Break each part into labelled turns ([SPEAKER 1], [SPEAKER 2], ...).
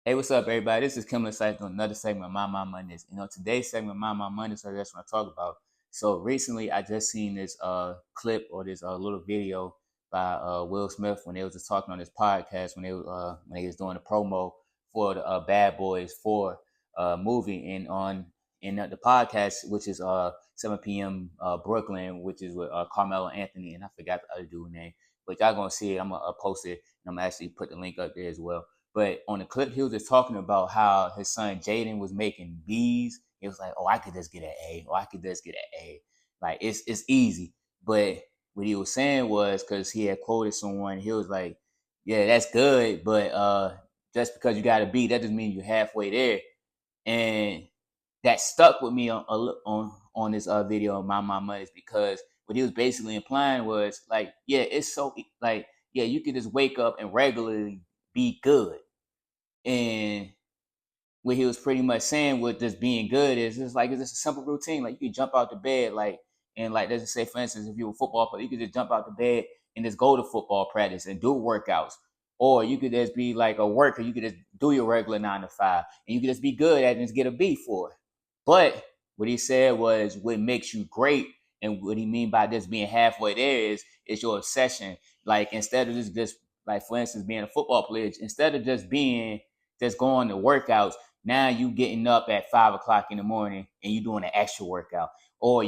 [SPEAKER 1] Hey, what's up, everybody? This is Kim Insight on another segment of My Mondays. Today's segment of My Mondays, I just want to talk about. So recently, I just seen this clip or this little video by Will Smith when they was just talking on this podcast when they was doing the promo for the Bad Boys 4 movie, and on in the podcast, which is 7 p.m. Brooklyn, which is with Carmelo Anthony, and I forgot the other dude's name, but y'all gonna see it. I'm gonna post it, and I'm gonna actually put the link up there as well. But on the clip, he was just talking about how his son Jaden was making B's. It was like, oh, I could just get an A. Oh, I could just get an A. Like it's easy. But what he was saying was, because he had quoted someone, he was like, yeah, that's good, but just because you got a B, that doesn't mean you're halfway there. And that stuck with me on this video of My Mondays, because what he was basically implying was like, yeah, it's so like, yeah, you could just wake up and regularly be good. And what he was pretty much saying with just being good is just like, it's just a simple routine. Like you can jump out the bed, like, and like, let's just say, for instance, if you're a football player, you could just jump out the bed and just go to football practice and do workouts. Or you could just be like a worker, you could just do your regular 9 to 5, and you could just be good at it and just get a B for it. But what he said was, what makes you great, and what he mean by this being halfway there is your obsession. Like instead of just like, for instance, being a football player, instead of just going to workouts, now you getting up at 5 o'clock in the morning and you doing an extra workout, or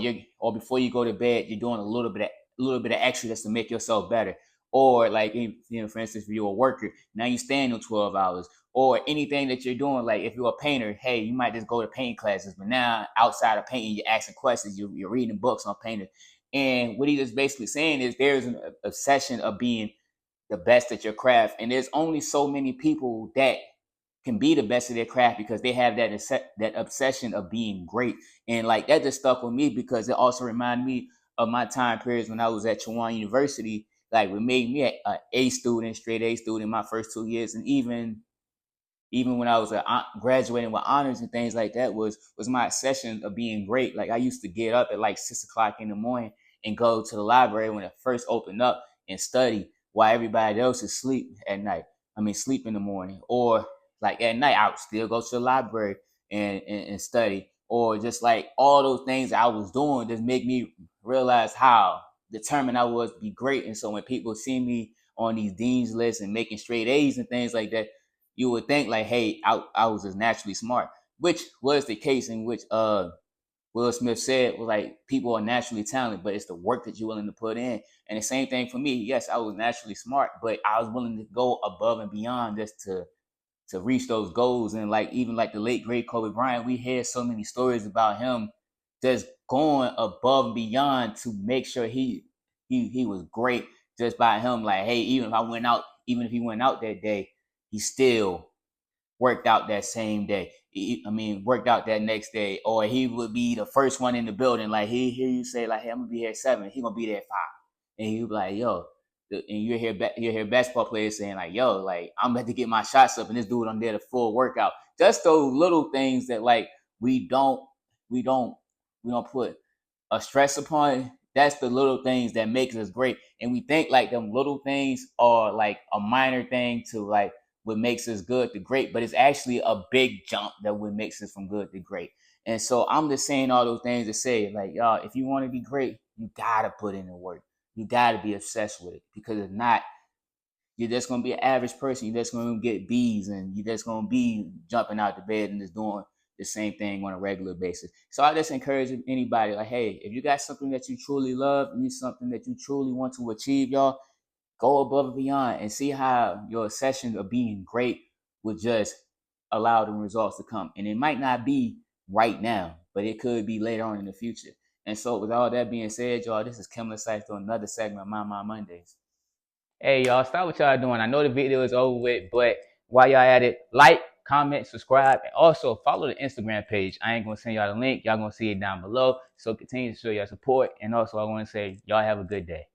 [SPEAKER 1] before you go to bed, you're doing a little bit of extra just to make yourself better. Or like, for instance, if you're a worker, now you stand on 12 hours. Or anything that you're doing, like if you're a painter, hey, you might just go to paint classes, but now outside of painting, you're asking questions, you're reading books on painting. And what he is basically saying is, there's an obsession of being the best at your craft, and there's only so many people that can be the best of their craft because they have that obsession of being great. And like that just stuck with me, because it also reminded me of my time periods when I was at Chowan University. Like, what made me a student, straight A student, my first 2 years, and even when I was graduating with honors and things like that, was my obsession of being great. Like I used to get up at like 6 o'clock in the morning and go to the library when it first opened up and study while everybody else is asleep at night. I mean, sleep in the morning, or like at night I would still go to the library and study, or just like all those things I was doing just make me realize how determined I was to be great. And so when people see me on these dean's lists and making straight A's and things like that, you would think like, hey, I was just naturally smart, which was the case, in which Will Smith said was like, people are naturally talented, but it's the work that you're willing to put in. And the same thing for me. Yes, I was naturally smart, but I was willing to go above and beyond just to reach those goals. And like, even like the late great Kobe Bryant, we hear so many stories about him just going above and beyond to make sure he was great, just by him. Like, hey, even if he went out that day, he still worked out that same day. Worked out that next day, or he would be the first one in the building. Like, he hear you say like, hey, I'm gonna be here at 7. He gonna be there at 5, and he be like, yo. And you hear basketball players saying like, yo, like, I'm about to get my shots up, and this dude on there the full workout. Just those little things that like we don't we don't put a stress upon. That's the little things that makes us great, and we think like them little things are like a minor thing to like what makes us good to great, but it's actually a big jump that what makes us from good to great. And so I'm just saying all those things to say, like, y'all, if you want to be great, you gotta put in the work. You gotta be obsessed with it, because if not, you're just gonna be an average person. You're just gonna get B's, and you're just gonna be jumping out the bed and just doing the same thing on a regular basis. So I just encourage anybody, like, hey, if you got something that you truly love, and you something that you truly want to achieve, y'all, go above and beyond and see how your session of being great will just allow the results to come. And it might not be right now, but it could be later on in the future. And so, with all that being said, y'all, this is Kimler Sykes doing another segment of My Mondays. Hey, y'all, stop what y'all doing. I know the video is over with, but while y'all at it, like, comment, subscribe, and also follow the Instagram page. I ain't gonna send y'all the link. Y'all gonna see it down below. So continue to show your support. And also, I want to say, y'all have a good day.